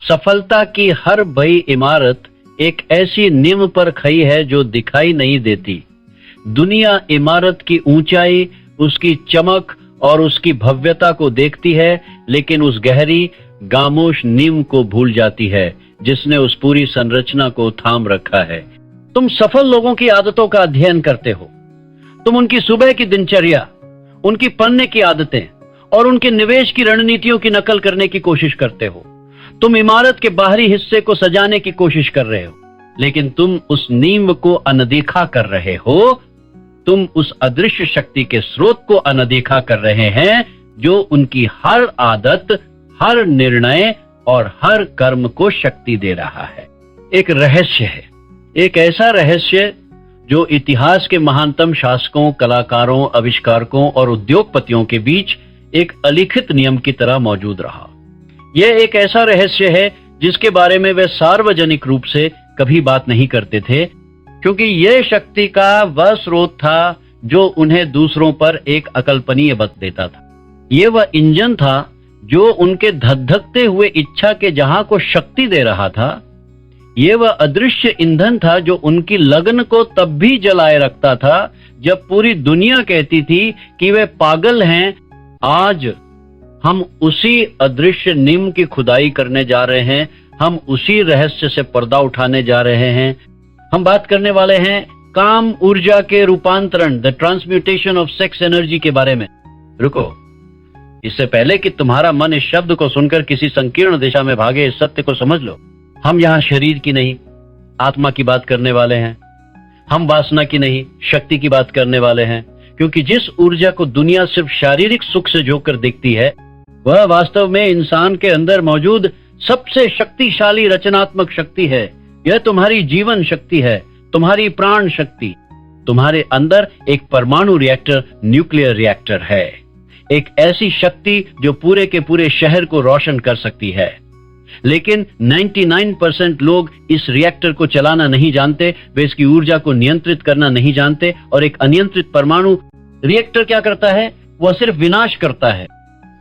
सफलता की हर बड़ी इमारत एक ऐसी नींव पर खड़ी है जो दिखाई नहीं देती। दुनिया इमारत की ऊंचाई, उसकी चमक और उसकी भव्यता को देखती है, लेकिन उस गहरी खामोश नींव को भूल जाती है जिसने उस पूरी संरचना को थाम रखा है। तुम सफल लोगों की आदतों का अध्ययन करते हो। तुम उनकी सुबह की दिनचर्या, उनकी पढ़ने की आदतें और उनके निवेश की रणनीतियों की नकल करने की कोशिश करते हो। तुम इमारत के बाहरी हिस्से को सजाने की कोशिश कर रहे हो, लेकिन तुम उस नींव को अनदेखा कर रहे हो। तुम उस अदृश्य शक्ति के स्रोत को अनदेखा कर रहे हैं जो उनकी हर आदत, हर निर्णय और हर कर्म को शक्ति दे रहा है। एक रहस्य है, एक ऐसा रहस्य जो इतिहास के महानतम शासकों, कलाकारों, आविष्कारकों और उद्योगपतियों के बीच एक अलिखित नियम की तरह मौजूद रहा। यह एक ऐसा रहस्य है जिसके बारे में वे सार्वजनिक रूप से कभी बात नहीं करते थे, क्योंकि यह शक्ति का वह स्रोत था जो उन्हें दूसरों पर एक अकल्पनीय बल देता था। यह वह इंजन था जो उनके धधकते हुए इच्छा के जहां को शक्ति दे रहा था। यह वह अदृश्य ईंधन था जो उनकी लगन को तब भी जलाए रखता था जब पूरी दुनिया कहती थी कि वे पागल हैं। आज हम उसी अदृश्य नींव की खुदाई करने जा रहे हैं। हम उसी रहस्य से पर्दा उठाने जा रहे हैं। हम बात करने वाले हैं काम ऊर्जा के रूपांतरण, the transmutation of sex energy के बारे में। रुको, इससे पहले कि तुम्हारा मन इस शब्द को सुनकर किसी संकीर्ण दिशा में भागे, इस सत्य को समझ लो। हम यहाँ शरीर की नहीं, आत्मा की बात करने वाले हैं। हम वासना की नहीं, शक्ति की बात करने वाले हैं, क्योंकि जिस ऊर्जा को दुनिया सिर्फ शारीरिक सुख से जोकर देखती है, वह वास्तव में इंसान के अंदर मौजूद सबसे शक्तिशाली रचनात्मक शक्ति है। यह तुम्हारी जीवन शक्ति है, तुम्हारी प्राण शक्ति। तुम्हारे अंदर एक परमाणु रिएक्टर, न्यूक्लियर रिएक्टर है, एक ऐसी शक्ति जो पूरे के पूरे शहर को रोशन कर सकती है। लेकिन 99% लोग इस रिएक्टर को चलाना नहीं जानते, वे इसकी ऊर्जा को नियंत्रित करना नहीं जानते। और एक अनियंत्रित परमाणु रिएक्टर क्या करता है? वह सिर्फ विनाश करता है।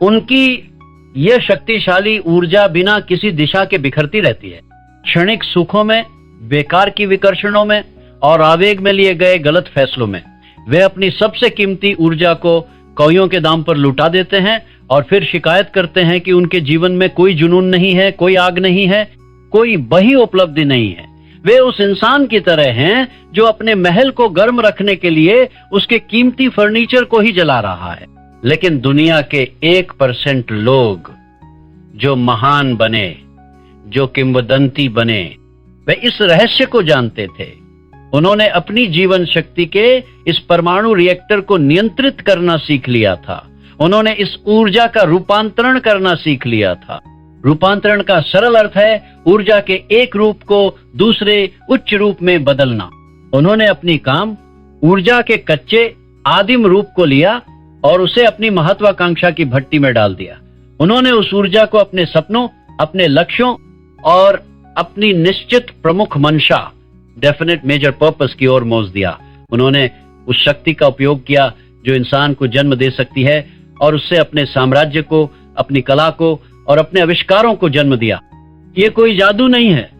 उनकी यह शक्तिशाली ऊर्जा बिना किसी दिशा के बिखरती रहती है, क्षणिक सुखों में, बेकार की विकर्षणों में और आवेग में लिए गए गलत फैसलों में। वे अपनी सबसे कीमती ऊर्जा को कौयों के दाम पर लुटा देते हैं और फिर शिकायत करते हैं कि उनके जीवन में कोई जुनून नहीं है, कोई आग नहीं है, कोई बही उपलब्धि नहीं है। वे उस इंसान की तरह हैं जो अपने महल को गर्म रखने के लिए उसके कीमती फर्नीचर को ही जला रहा है। लेकिन दुनिया के 1% लोग जो महान बने, जो किंवदंती बने, वे इस रहस्य को जानते थे। उन्होंने अपनी जीवन शक्ति के इस परमाणु रिएक्टर को नियंत्रित करना सीख लिया था। उन्होंने इस ऊर्जा का रूपांतरण करना सीख लिया था। रूपांतरण का सरल अर्थ है ऊर्जा के एक रूप को दूसरे उच्च रूप में बदलना। उन्होंने अपनी काम ऊर्जा के कच्चे आदिम रूप को लिया और उसे अपनी महत्वाकांक्षा की भट्टी में डाल दिया। उन्होंने उस ऊर्जा को अपने सपनों, अपने लक्ष्यों और अपनी निश्चित प्रमुख मंशा, डेफिनेट मेजर पर्पस की ओर मोड़ दिया। उन्होंने उस शक्ति का उपयोग किया जो इंसान को जन्म दे सकती है और उससे अपने साम्राज्य को, अपनी कला को और अपने आविष्कारों को जन्म दिया। ये कोई जादू नहीं है,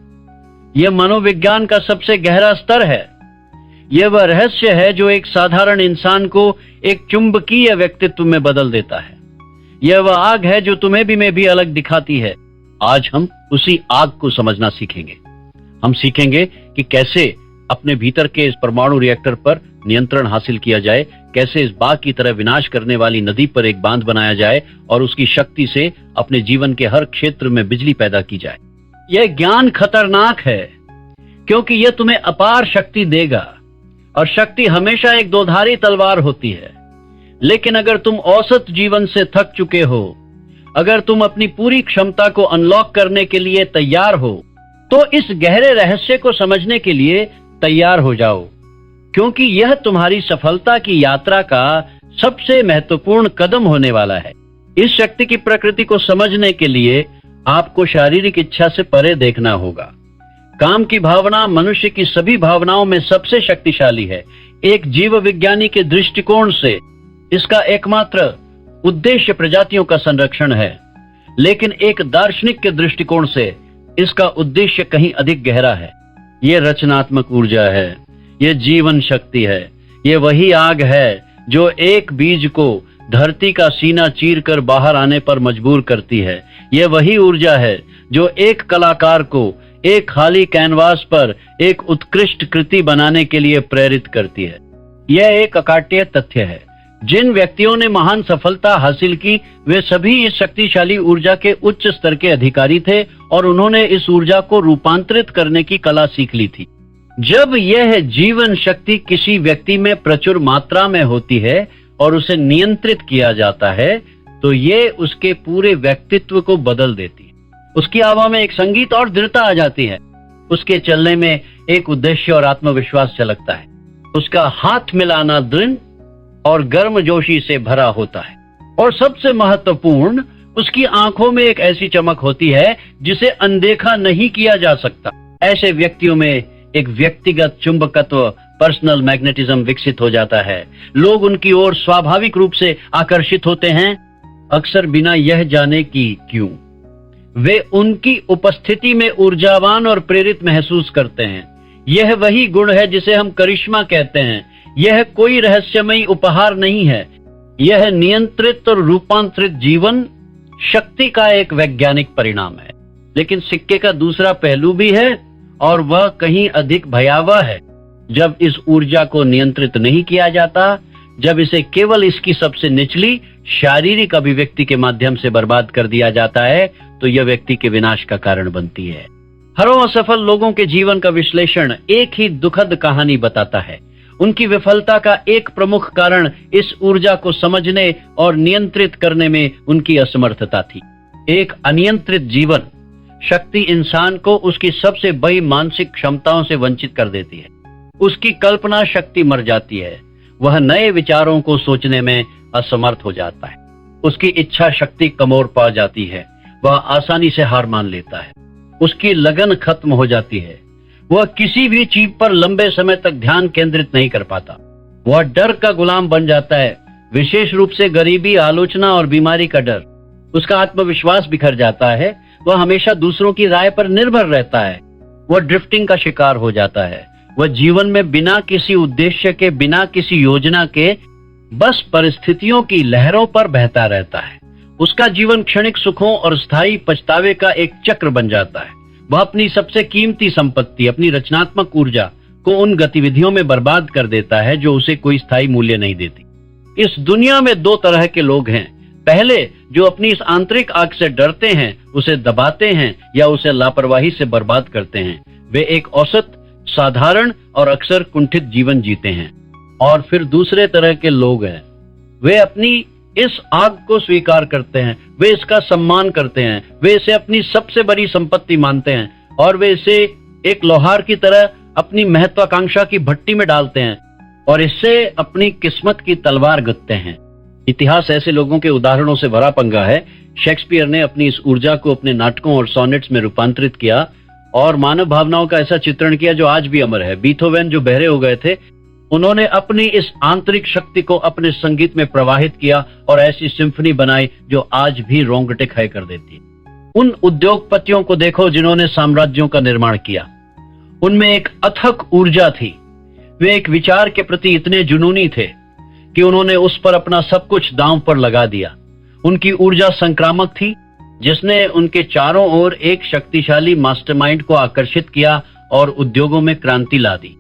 यह मनोविज्ञान का सबसे गहरा स्तर है। यह वह रहस्य है जो एक साधारण इंसान को एक चुंबकीय व्यक्तित्व में बदल देता है। यह वह आग है जो तुम्हें भी मैं भी अलग दिखाती है। आज हम उसी आग को समझना सीखेंगे। हम सीखेंगे कि कैसे अपने भीतर के इस परमाणु रिएक्टर पर नियंत्रण हासिल किया जाए, कैसे इस बाघ की तरह विनाश करने वाली नदी पर एक बांध बनाया जाए और उसकी शक्ति से अपने जीवन के हर क्षेत्र में बिजली पैदा की जाए। यह ज्ञान खतरनाक है क्योंकि यह तुम्हें अपार शक्ति देगा और शक्ति हमेशा एक दोधारी तलवार होती है। लेकिन अगर तुम औसत जीवन से थक चुके हो, अगर तुम अपनी पूरी क्षमता को अनलॉक करने के लिए तैयार हो, तो इस गहरे रहस्य को समझने के लिए तैयार हो जाओ, क्योंकि यह तुम्हारी सफलता की यात्रा का सबसे महत्वपूर्ण कदम होने वाला है। इस शक्ति की प्रकृति को समझने के लिए आपको शारीरिक इच्छा से परे देखना होगा। काम की भावना मनुष्य की सभी भावनाओं में सबसे शक्तिशाली है। एक जीव विज्ञानी के दृष्टिकोण से इसका एकमात्र उद्देश्य प्रजातियों का संरक्षण है, लेकिन एक दार्शनिक के दृष्टिकोण से इसका उद्देश्य कहीं अधिक गहरा है। ये रचनात्मक ऊर्जा है, ये जीवन शक्ति है, ये वही आग है जो एक बीज को धरती का सीना चीरकर बाहर आने पर मजबूर करती है। ये वही ऊर्जा है जो एक कलाकार को एक खाली कैनवास पर एक उत्कृष्ट कृति बनाने के लिए प्रेरित करती है। यह एक अकाट्य तथ्य है। जिन व्यक्तियों ने महान सफलता हासिल की, वे सभी इस शक्तिशाली ऊर्जा के उच्च स्तर के अधिकारी थे और उन्होंने इस ऊर्जा को रूपांतरित करने की कला सीख ली थी। जब यह जीवन शक्ति किसी व्यक्ति में प्रचुर मात्रा में होती है और उसे नियंत्रित किया जाता है, तो ये उसके पूरे व्यक्तित्व को बदल देती है। उसकी आवाज में एक संगीत और दृढ़ता आ जाती है। उसके चलने में एक उद्देश्य और आत्मविश्वास झलकता है। उसका हाथ मिलाना दृढ़ और गर्मजोशी से भरा होता है। और सबसे महत्वपूर्ण, उसकी आंखों में एक ऐसी चमक होती है जिसे अनदेखा नहीं किया जा सकता। ऐसे व्यक्तियों में एक व्यक्तिगत चुंबकत्व, पर्सनल मैग्नेटिज्म विकसित हो जाता है। लोग उनकी ओर स्वाभाविक रूप से आकर्षित होते हैं, अक्सर बिना यह जाने कि क्यों। वे उनकी उपस्थिति में ऊर्जावान और प्रेरित महसूस करते हैं। यह वही गुण है जिसे हम करिश्मा कहते हैं। यह कोई रहस्यमयी उपहार नहीं है, यह नियंत्रित और रूपांतरित जीवन शक्ति का एक वैज्ञानिक परिणाम है। लेकिन सिक्के का दूसरा पहलू भी है और वह कहीं अधिक भयावह है। जब इस ऊर्जा को नियंत्रित नहीं किया जाता, जब इसे केवल इसकी सबसे निचली शारीरिक अभिव्यक्ति के माध्यम से बर्बाद कर दिया जाता है, तो यह व्यक्ति के विनाश का कारण बनती है। हरों असफल लोगों के जीवन का विश्लेषण एक ही दुखद कहानी बताता है। उनकी विफलता का एक प्रमुख कारण इस ऊर्जा को समझने और नियंत्रित करने में उनकी असमर्थता थी। एक अनियंत्रित जीवन शक्ति इंसान को उसकी सबसे बड़ी मानसिक क्षमताओं से वंचित कर देती है। उसकी कल्पना शक्ति मर जाती है। वह नए विचारों को सोचने में असमर्थ हो जाता है। उसकी इच्छा शक्ति कमजोर पड़ जाती है। वह आसानी से हार मान लेता है। उसकी लगन खत्म हो जाती है। वह किसी भी चीज पर लंबे समय तक ध्यान केंद्रित नहीं कर पाता। वह डर का गुलाम बन जाता है, विशेष रूप से गरीबी, आलोचना और बीमारी का डर। उसका आत्मविश्वास बिखर जाता है। वह हमेशा दूसरों की राय पर निर्भर रहता है। वह ड्रिफ्टिंग का शिकार हो जाता है। वह जीवन में बिना किसी उद्देश्य के, बिना किसी योजना के, बस परिस्थितियों की लहरों पर बहता रहता है। उसका जीवन क्षणिक सुखों और स्थायी पछतावे का एक चक्र बन जाता है। वह अपनी सबसे कीमती संपत्ति, अपनी रचनात्मक ऊर्जा को उन गतिविधियों में बर्बाद कर देता है जो उसे कोई स्थायी मूल्य नहीं देती। इस दुनिया में दो तरह के लोग हैं। पहले, जो अपनी इस आंतरिक आग से डरते हैं, उसे दबाते हैं या उसे लापरवाही से बर्बाद करते हैं। वे एक औसत, साधारण और अक्सर कुंठित जीवन जीते हैं। और फिर दूसरे तरह के लोग हैं। वे अपनी इस आग को स्वीकार करते हैं, वे इसका सम्मान करते हैं, वे इसे अपनी सबसे बड़ी संपत्ति मानते हैं और वे इसे एक लोहार की तरह अपनी महत्वाकांक्षा की भट्टी में डालते हैं और इससे अपनी किस्मत की तलवार गढ़ते हैं। इतिहास ऐसे लोगों के उदाहरणों से भरा पंगा है। शेक्सपियर ने अपनी इस ऊर्जा को अपने नाटकों और सोनेट्स में रूपांतरित किया और मानव भावनाओं का ऐसा चित्रण किया जो आज भी अमर है। बीथोवेन, जो बहरे हो गए थे, उन्होंने अपनी इस आंतरिक शक्ति को अपने संगीत में प्रवाहित किया और ऐसी सिम्फनी बनाई जो आज भी रोंगटे खड़े कर देती है। उन उद्योगपतियों को देखो जिन्होंने साम्राज्यों का निर्माण किया। उनमें एक अथक ऊर्जा थी। वे एक विचार के प्रति इतने जुनूनी थे कि उन्होंने उस पर अपना सब कुछ दांव पर लगा दिया। उनकी ऊर्जा संक्रामक थी, जिसने उनके चारों ओर एक शक्तिशाली मास्टरमाइंड को आकर्षित किया और उद्योगों में क्रांति ला दी।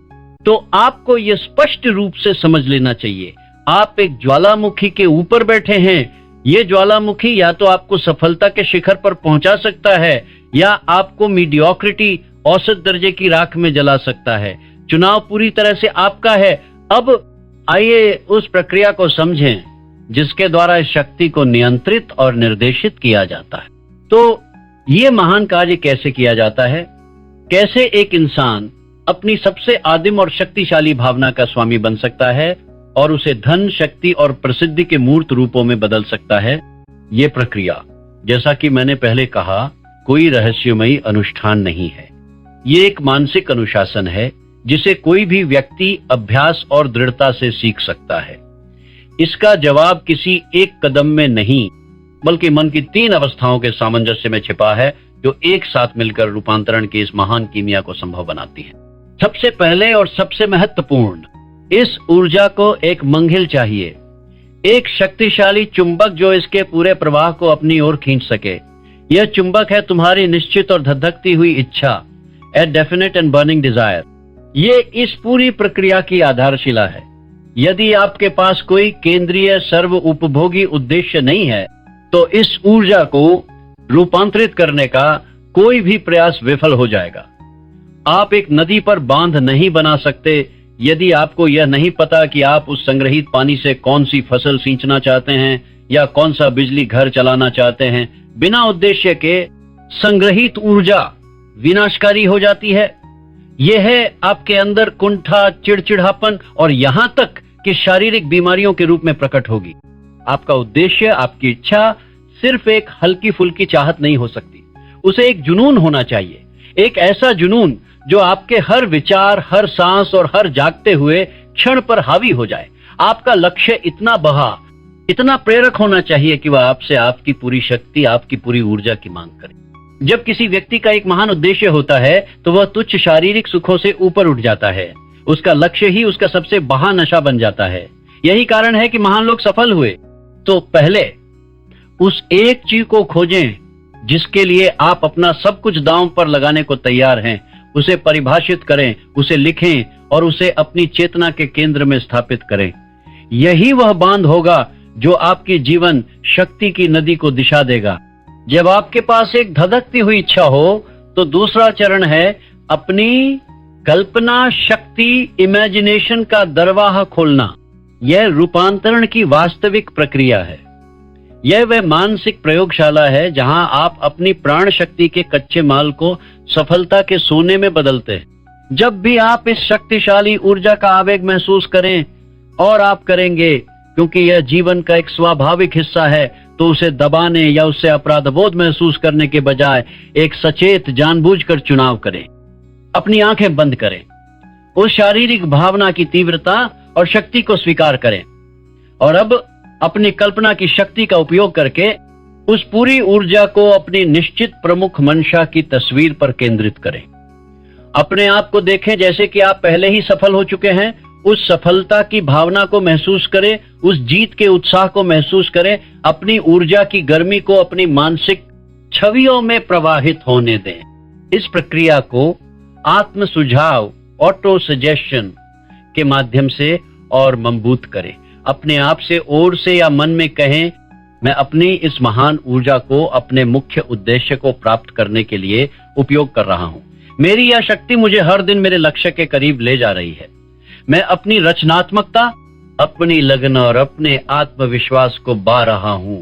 तो आपको यह स्पष्ट रूप से समझ लेना चाहिए, आप एक ज्वालामुखी के ऊपर बैठे हैं। यह ज्वालामुखी या तो आपको सफलता के शिखर पर पहुंचा सकता है या आपको मीडियोक्रिटी, औसत दर्जे की राख में जला सकता है। चुनाव पूरी तरह से आपका है। अब आइए उस प्रक्रिया को समझें जिसके द्वारा इस शक्ति को नियंत्रित और निर्देशित किया जाता है। तो यह महान कार्य कैसे किया जाता है? कैसे एक इंसान अपनी सबसे आदिम और शक्तिशाली भावना का स्वामी बन सकता है और उसे धन, शक्ति और प्रसिद्धि के मूर्त रूपों में बदल सकता है? ये प्रक्रिया, जैसा कि मैंने पहले कहा, कोई रहस्यमयी अनुष्ठान नहीं है। ये एक मानसिक अनुशासन है जिसे कोई भी व्यक्ति अभ्यास और दृढ़ता से सीख सकता है। इसका जवाब किसी एक कदम में नहीं, बल्कि मन की 3 अवस्थाओं के सामंजस्य में छिपा है, जो एक साथ मिलकर रूपांतरण की इस महान कीमिया को संभव बनाती हैं। सबसे पहले और सबसे महत्वपूर्ण, इस ऊर्जा को एक मंगिल चाहिए, एक शक्तिशाली चुंबक जो इसके पूरे प्रवाह को अपनी ओर खींच सके। यह चुंबक है तुम्हारी निश्चित और धधकती हुई इच्छा, a definite and burning desire. ये इस पूरी प्रक्रिया की आधारशिला है। यदि आपके पास कोई केंद्रीय सर्व उपभोगी उद्देश्य नहीं है, तो इस ऊर्जा को रूपांतरित करने का कोई भी प्रयास विफल हो जाएगा। आप एक नदी पर बांध नहीं बना सकते यदि आपको यह नहीं पता कि आप उस संग्रहित पानी से कौन सी फसल सींचना चाहते हैं या कौन सा बिजली घर चलाना चाहते हैं। बिना उद्देश्य के संग्रहित ऊर्जा विनाशकारी हो जाती है। यह है आपके अंदर कुंठा, चिड़चिड़ापन और यहां तक कि शारीरिक बीमारियों के रूप में प्रकट होगी। आपका उद्देश्य, आपकी इच्छा सिर्फ एक हल्की फुल्की चाहत नहीं हो सकती, उसे एक जुनून होना चाहिए। एक ऐसा जुनून जो आपके हर विचार, हर सांस और हर जागते हुए क्षण पर हावी हो जाए। आपका लक्ष्य इतना बहा, इतना प्रेरक होना चाहिए कि वह आपसे आपकी पूरी शक्ति, आपकी पूरी ऊर्जा की मांग करे। जब किसी व्यक्ति का एक महान उद्देश्य होता है तो वह तुच्छ शारीरिक सुखों से ऊपर उठ जाता है। उसका लक्ष्य ही उसका सबसे बहा नशा बन जाता है। यही कारण है कि महान लोग सफल हुए। तो पहले उस एक चीज को खोजें जिसके लिए आप अपना सब कुछ दांव पर लगाने को तैयार हैं। उसे परिभाषित करें, उसे लिखें और उसे अपनी चेतना के केंद्र में स्थापित करें। यही वह बांध होगा जो आपकी जीवन शक्ति की नदी को दिशा देगा। जब आपके पास एक धधकती हुई इच्छा हो तो दूसरा चरण है अपनी कल्पना शक्ति, इमेजिनेशन का दरवाजा खोलना। यह रूपांतरण की वास्तविक प्रक्रिया है। यह वह मानसिक प्रयोगशाला है जहां आप अपनी प्राण शक्ति के कच्चे माल को सफलता के सोने में बदलते हैं। जब भी आप इस शक्तिशाली ऊर्जा का आवेग महसूस करें, और आप करेंगे क्योंकि यह जीवन का एक स्वाभाविक हिस्सा है, तो उसे दबाने या उससे अपराधबोध महसूस करने के बजाय एक सचेत जानबूझकर चुनाव करें। अपनी आंखें बंद करें, उस शारीरिक भावना की तीव्रता और शक्ति को स्वीकार करें और अब अपनी कल्पना की शक्ति का उपयोग करके उस पूरी ऊर्जा को अपनी निश्चित प्रमुख मंशा की तस्वीर पर केंद्रित करें। अपने आप को देखें जैसे कि आप पहले ही सफल हो चुके हैं। उस सफलता की भावना को महसूस करें, उस जीत के उत्साह को महसूस करें। अपनी ऊर्जा की गर्मी को अपनी मानसिक छवियों में प्रवाहित होने दें। इस प्रक्रिया को आत्म सुझाव, ऑटो सजेशन के माध्यम से और मजबूत करें। अपने आप से ओर से या मन में कहें, मैं अपनी इस महान ऊर्जा को अपने मुख्य उद्देश्य को प्राप्त करने के लिए उपयोग कर रहा हूं। मेरी यह शक्ति मुझे हर दिन मेरे लक्ष्य के करीब ले जा रही है। मैं अपनी रचनात्मकता, अपनी लगन और अपने आत्मविश्वास को बा रहा हूं।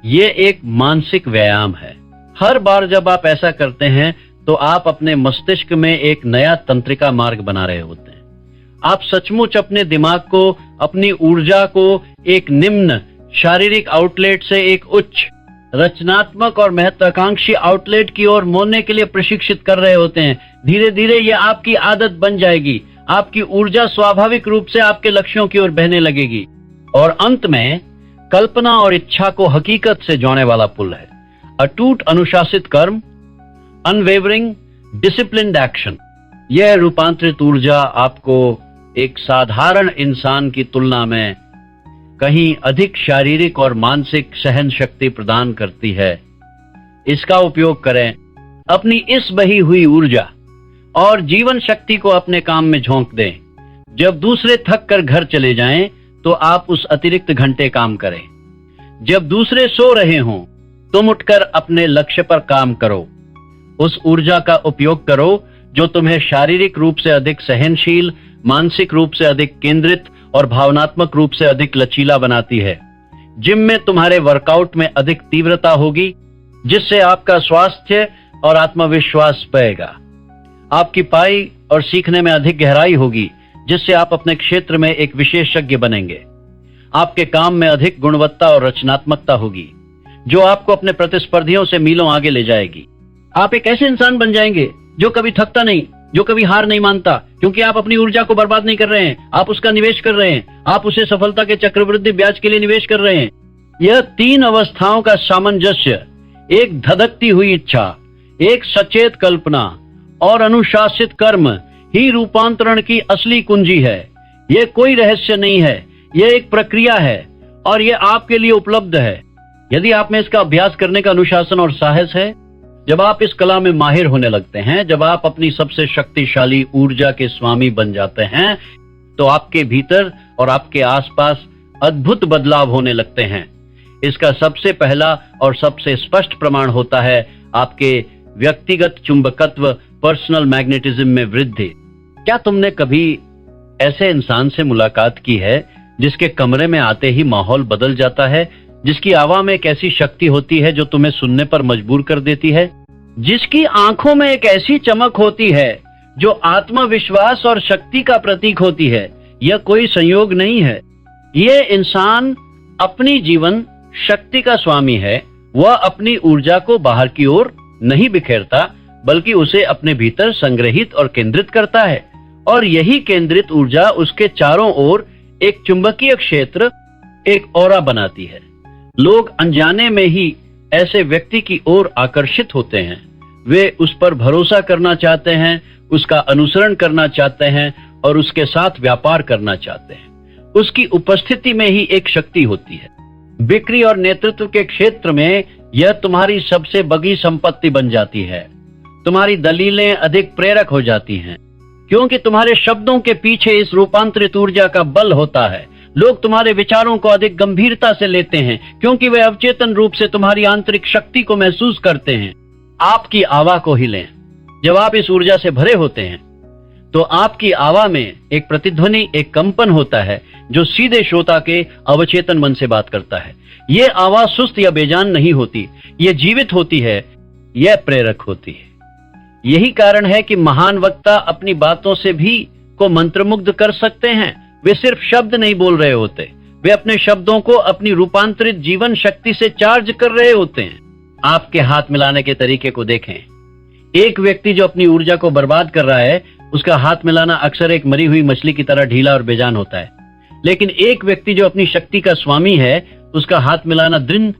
ये एक मानसिक व्यायाम है। हर बार जब आप ऐसा करते हैं तो आप अपने मस्तिष्क में एक नया तंत्रिका मार्ग बना रहे होते हैं। आप सचमुच अपने दिमाग को, अपनी ऊर्जा को एक निम्न शारीरिक आउटलेट से एक उच्च रचनात्मक और महत्वाकांक्षी आउटलेट की ओर मोड़ने के लिए प्रशिक्षित कर रहे होते हैं। धीरे धीरे यह आपकी आदत बन जाएगी। आपकी ऊर्जा स्वाभाविक रूप से आपके लक्ष्यों की ओर बहने लगेगी और अंत में कल्पना और इच्छा को हकीकत से जोड़ने वाला पुल है। अटूट अनुशासित कर्म, अनवेवरिंग डिसिप्लिन्ड एक्शन। यह रूपांतरित ऊर्जा आपको एक साधारण इंसान की तुलना में कहीं अधिक शारीरिक और मानसिक सहन शक्ति प्रदान करती है। इसका उपयोग करें। अपनी इस बही हुई ऊर्जा और जीवन शक्ति को अपने काम में झोंक दें। जब दूसरे थक कर घर चले जाएं, तो आप उस अतिरिक्त घंटे काम करें। जब दूसरे सो रहे हों, तुम उठकर अपने लक्ष्य पर काम करो। उस ऊर्जा का उपयोग करो जो तुम्हें शारीरिक रूप से अधिक सहनशील, मानसिक रूप से अधिक केंद्रित और भावनात्मक रूप से अधिक लचीला बनाती है। जिम में तुम्हारे वर्कआउट में अधिक तीव्रता होगी, जिससे आपका स्वास्थ्य और आत्मविश्वास बढ़ेगा। आपकी पाई और सीखने में अधिक गहराई होगी, जिससे आप अपने क्षेत्र में एक विशेषज्ञ बनेंगे। आपके काम में अधिक गुणवत्ता और रचनात्मकता होगी, जो आपको अपने प्रतिस्पर्धियों से मीलों आगे ले जाएगी। आप एक ऐसे इंसान बन जाएंगे जो कभी थकता नहीं, जो कभी हार नहीं मानता, क्योंकि आप अपनी ऊर्जा को बर्बाद नहीं कर रहे हैं। आप उसका निवेश कर रहे हैं। आप उसे सफलता के चक्रवृद्धि ब्याज के लिए निवेश कर रहे हैं। यह तीन अवस्थाओं का सामंजस्य, एक धधकती हुई इच्छा, एक सचेत कल्पना और अनुशासित कर्म ही रूपांतरण की असली कुंजी है। यह कोई रहस्य नहीं है, यह एक प्रक्रिया है और यह आपके लिए उपलब्ध है यदि आप में इसका अभ्यास करने का अनुशासन और साहस है। जब आप इस कला में माहिर होने लगते हैं, जब आप अपनी सबसे शक्तिशाली ऊर्जा के स्वामी बन जाते हैं, तो आपके भीतर और आपके आसपास अद्भुत बदलाव होने लगते हैं। इसका सबसे पहला और सबसे स्पष्ट प्रमाण होता है आपके व्यक्तिगत चुंबकत्व, पर्सनल मैग्नेटिज्म में वृद्धि। क्या तुमने कभी ऐसे इंसान से मुलाकात की है जिसके कमरे में आते ही माहौल बदल जाता है, जिसकी आवाज में एक ऐसी शक्ति होती है जो तुम्हें सुनने पर मजबूर कर देती है, जिसकी आंखों में एक ऐसी चमक होती है जो आत्मविश्वास और शक्ति का प्रतीक होती है? यह कोई संयोग नहीं है। यह इंसान अपनी जीवन शक्ति का स्वामी है। वह अपनी ऊर्जा को बाहर की ओर नहीं बिखेरता, बल्कि उसे अपने भीतर संग्रहित और केंद्रित करता है, और यही केंद्रित ऊर्जा उसके चारों ओर एक चुंबकीय क्षेत्र, एक ऑरा बनाती है। लोग अनजाने में ही ऐसे व्यक्ति की ओर आकर्षित होते हैं। वे उस पर भरोसा करना चाहते हैं, उसका अनुसरण करना चाहते हैं और उसके साथ व्यापार करना चाहते हैं। उसकी उपस्थिति में ही एक शक्ति होती है। बिक्री और नेतृत्व के क्षेत्र में यह तुम्हारी सबसे बड़ी संपत्ति बन जाती है। तुम्हारी दलीलें अधिक प्रेरक हो जाती हैं, क्योंकि तुम्हारे शब्दों के पीछे इस रूपांतरित ऊर्जा का बल होता है। लोग तुम्हारे विचारों को अधिक गंभीरता से लेते हैं, क्योंकि वे अवचेतन रूप से तुम्हारी आंतरिक शक्ति को महसूस करते हैं। आपकी आवाज को ही लें। जब आप इस ऊर्जा से भरे होते हैं, तो आपकी आवाज में एक प्रतिध्वनि, एक कंपन होता है जो सीधे श्रोता के अवचेतन मन से बात करता है। यह आवाज सुस्त या बेजान नहीं होती, यह जीवित होती है, यह प्रेरक होती है। यही कारण है कि महान वक्ता अपनी बातों से भी को मंत्रमुग्ध कर सकते हैं। वे सिर्फ शब्द नहीं बोल रहे होते, वे अपने शब्दों को अपनी रूपांतरित जीवन शक्ति से चार्ज कर रहे होते हैं। आपके हाथ मिलाने के तरीके को देखें। एक व्यक्ति जो अपनी ऊर्जा को बर्बाद कर रहा है, उसका हाथ मिलाना अक्सर एक मरी हुई मछली की तरह ढीला और बेजान होता है। लेकिन एक व्यक्ति जो अपनी शक्ति का स्वामी है, उसका हाथ मिलाना दृढ़,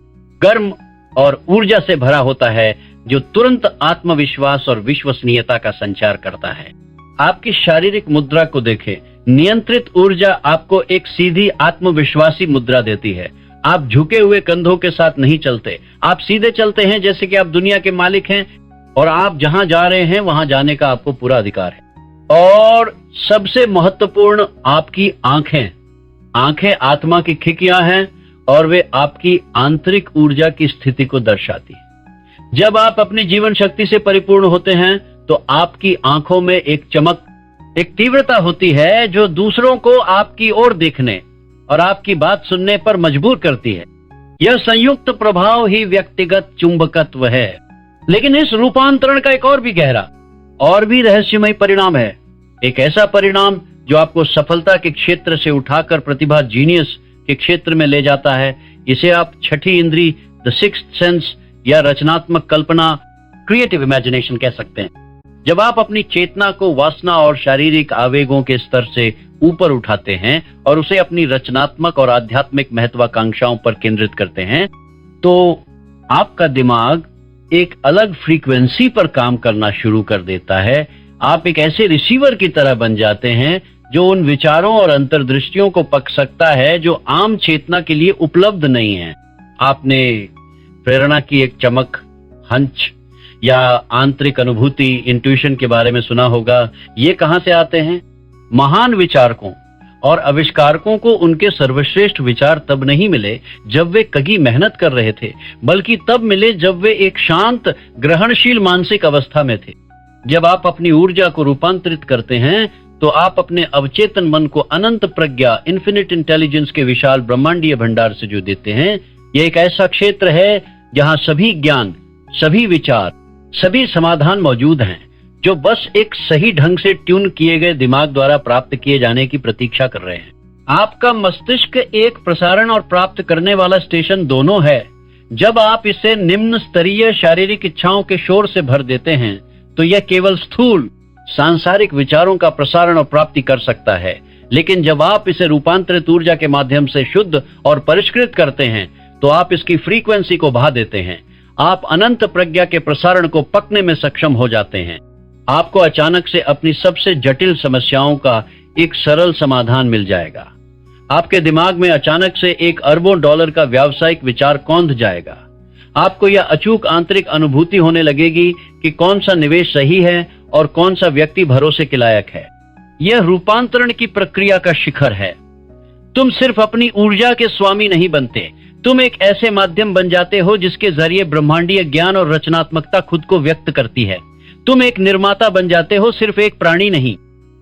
गर्म और ऊर्जा से भरा होता है, जो तुरंत आत्मविश्वास और विश्वसनीयता का संचार करता है। आपकी शारीरिक मुद्रा को देखें। नियंत्रित ऊर्जा आपको एक सीधी आत्मविश्वासी मुद्रा देती है। आप झुके हुए कंधों के साथ नहीं चलते, आप सीधे चलते हैं जैसे कि आप दुनिया के मालिक हैं और आप जहां जा रहे हैं वहां जाने का आपको पूरा अधिकार है। और सबसे महत्वपूर्ण, आपकी आंखें। आंखें आत्मा की खिड़कियां हैं और वे आपकी आंतरिक ऊर्जा की स्थिति को दर्शाती है। जब आप अपनी जीवन शक्ति से परिपूर्ण होते हैं, तो आपकी आंखों में एक चमक, एक तीव्रता होती है जो दूसरों को आपकी ओर देखने और आपकी बात सुनने पर मजबूर करती है। यह संयुक्त प्रभाव ही व्यक्तिगत चुंबकत्व है। लेकिन इस रूपांतरण का एक और भी गहरा और भी रहस्यमय परिणाम है। एक ऐसा परिणाम जो आपको सफलता के क्षेत्र से उठाकर प्रतिभा, जीनियस के क्षेत्र में ले जाता है। इसे आप छठी इंद्री, द सिक्स्थ सेंस या रचनात्मक कल्पना, क्रिएटिव इमेजिनेशन कह सकते हैं। जब आप अपनी चेतना को वासना और शारीरिक आवेगों के स्तर से ऊपर उठाते हैं और उसे अपनी रचनात्मक और आध्यात्मिक महत्वाकांक्षाओं पर केंद्रित करते हैं, तो आपका दिमाग एक अलग फ्रीक्वेंसी पर काम करना शुरू कर देता है। आप एक ऐसे रिसीवर की तरह बन जाते हैं जो उन विचारों और अंतर्दृष्टियों को पक सकता है जो आम चेतना के लिए उपलब्ध नहीं है। आपने प्रेरणा की एक चमक, हंच या आंतरिक अनुभूति, इंट्यूशन के बारे में सुना होगा। ये कहां से आते हैं? महान विचारकों और आविष्कारकों को उनके सर्वश्रेष्ठ विचार तब नहीं मिले जब वे कड़ी मेहनत कर रहे थे, बल्कि तब मिले जब वे एक शांत, ग्रहणशील मानसिक अवस्था में थे। जब आप अपनी ऊर्जा को रूपांतरित करते हैं, तो आप अपने अवचेतन मन को अनंत प्रज्ञा, इन्फिनिट इंटेलिजेंस के विशाल ब्रह्मांडीय भंडार से जो देते हैं। यह एक ऐसा क्षेत्र है जहां सभी ज्ञान, सभी विचार, सभी समाधान मौजूद हैं, जो बस एक सही ढंग से ट्यून किए गए दिमाग द्वारा प्राप्त किए जाने की प्रतीक्षा कर रहे हैं। आपका मस्तिष्क एक प्रसारण और प्राप्त करने वाला स्टेशन दोनों है। जब आप इसे निम्न स्तरीय शारीरिक इच्छाओं के शोर से भर देते हैं, तो यह केवल स्थूल सांसारिक विचारों का प्रसारण और प्राप्ति कर सकता है। लेकिन जब आप इसे रूपांतरित ऊर्जा के माध्यम से शुद्ध और परिष्कृत करते हैं, तो आप इसकी फ्रीक्वेंसी को बढ़ा देते हैं। आप अनंत प्रज्ञा के प्रसारण को पकने में सक्षम हो जाते हैं। आपको अचानक से अपनी सबसे जटिल समस्याओं का एक सरल समाधान मिल जाएगा। आपके दिमाग में अचानक से एक अरबों डॉलर का व्यावसायिक विचार कौंध जाएगा। आपको यह अचूक आंतरिक अनुभूति होने लगेगी कि कौन सा निवेश सही है और कौन सा व्यक्ति भरोसे के लायक है। यह रूपांतरण की प्रक्रिया का शिखर है। तुम सिर्फ अपनी ऊर्जा के स्वामी नहीं बनते, तुम एक ऐसे माध्यम बन जाते हो जिसके जरिए ब्रह्मांडीय ज्ञान और रचनात्मकता खुद को व्यक्त करती है। तुम एक निर्माता बन जाते हो, सिर्फ एक प्राणी नहीं।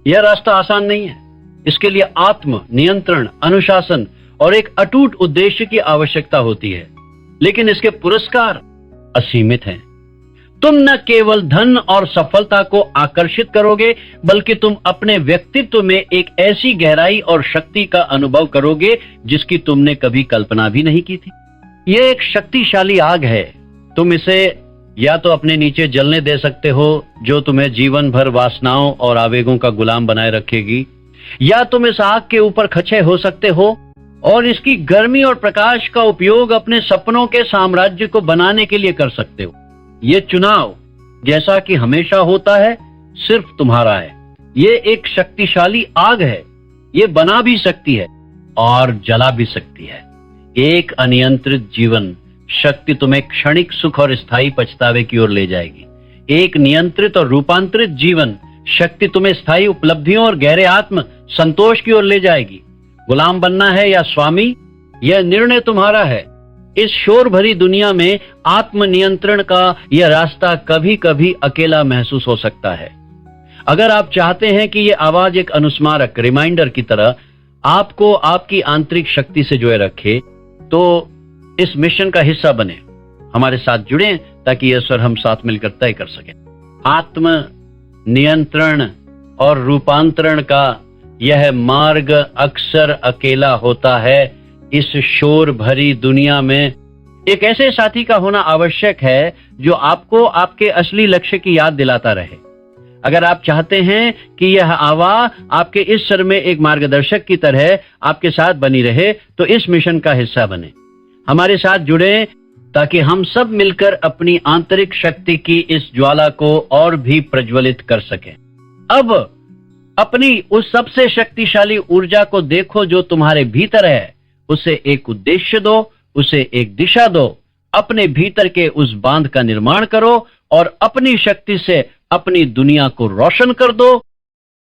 यह रास्ता आसान नहीं है। इसके लिए आत्म नियंत्रण, अनुशासन और एक अटूट उद्देश्य की आवश्यकता होती है, लेकिन इसके पुरस्कार असीमित हैं। तुम न केवल धन और सफलता को आकर्षित करोगे, बल्कि तुम अपने व्यक्तित्व में एक ऐसी गहराई और शक्ति का अनुभव करोगे जिसकी तुमने कभी कल्पना भी नहीं की थी। यह एक शक्तिशाली आग है। तुम इसे या तो अपने नीचे जलने दे सकते हो, जो तुम्हें जीवन भर वासनाओं और आवेगों का गुलाम बनाए रखेगी, या तुम इस आग के ऊपर खचे हो सकते हो और इसकी गर्मी और प्रकाश का उपयोग अपने सपनों के साम्राज्य को बनाने के लिए कर सकते हो। ये चुनाव, जैसा कि हमेशा होता है, सिर्फ तुम्हारा है। ये एक शक्तिशाली आग है। ये बना भी सकती है और जला भी सकती है। एक अनियंत्रित जीवन शक्ति तुम्हें क्षणिक सुख और स्थायी पछतावे की ओर ले जाएगी। एक नियंत्रित और रूपांतरित जीवन शक्ति तुम्हें स्थायी उपलब्धियों और गहरे आत्म संतोष की ओर ले जाएगी। गुलाम बनना है या स्वामी, यह निर्णय तुम्हारा है। इस शोर भरी दुनिया में आत्म नियंत्रण का यह रास्ता कभी कभी अकेला महसूस हो सकता है। अगर आप चाहते हैं कि यह आवाज एक अनुस्मारक, रिमाइंडर की तरह आपको आपकी आंतरिक शक्ति से जोड़े रखे, तो इस मिशन का हिस्सा बने, हमारे साथ जुड़ें ताकि यह स्वर हम साथ मिलकर तय कर सकें। आत्म नियंत्रण और रूपांतरण का यह मार्ग अक्सर अकेला होता है। इस शोर भरी दुनिया में एक ऐसे साथी का होना आवश्यक है जो आपको आपके असली लक्ष्य की याद दिलाता रहे। अगर आप चाहते हैं कि यह आवाज आपके इस सर में एक मार्गदर्शक की तरह आपके साथ बनी रहे, तो इस मिशन का हिस्सा बने, हमारे साथ जुड़ें ताकि हम सब मिलकर अपनी आंतरिक शक्ति की इस ज्वाला को और भी प्रज्वलित कर सकें। अब अपनी उस सबसे शक्तिशाली ऊर्जा को देखो जो तुम्हारे भीतर है। उसे एक उद्देश्य दो, उसे एक दिशा दो। अपने भीतर के उस बांध का निर्माण करो और अपनी शक्ति से अपनी दुनिया को रोशन कर दो।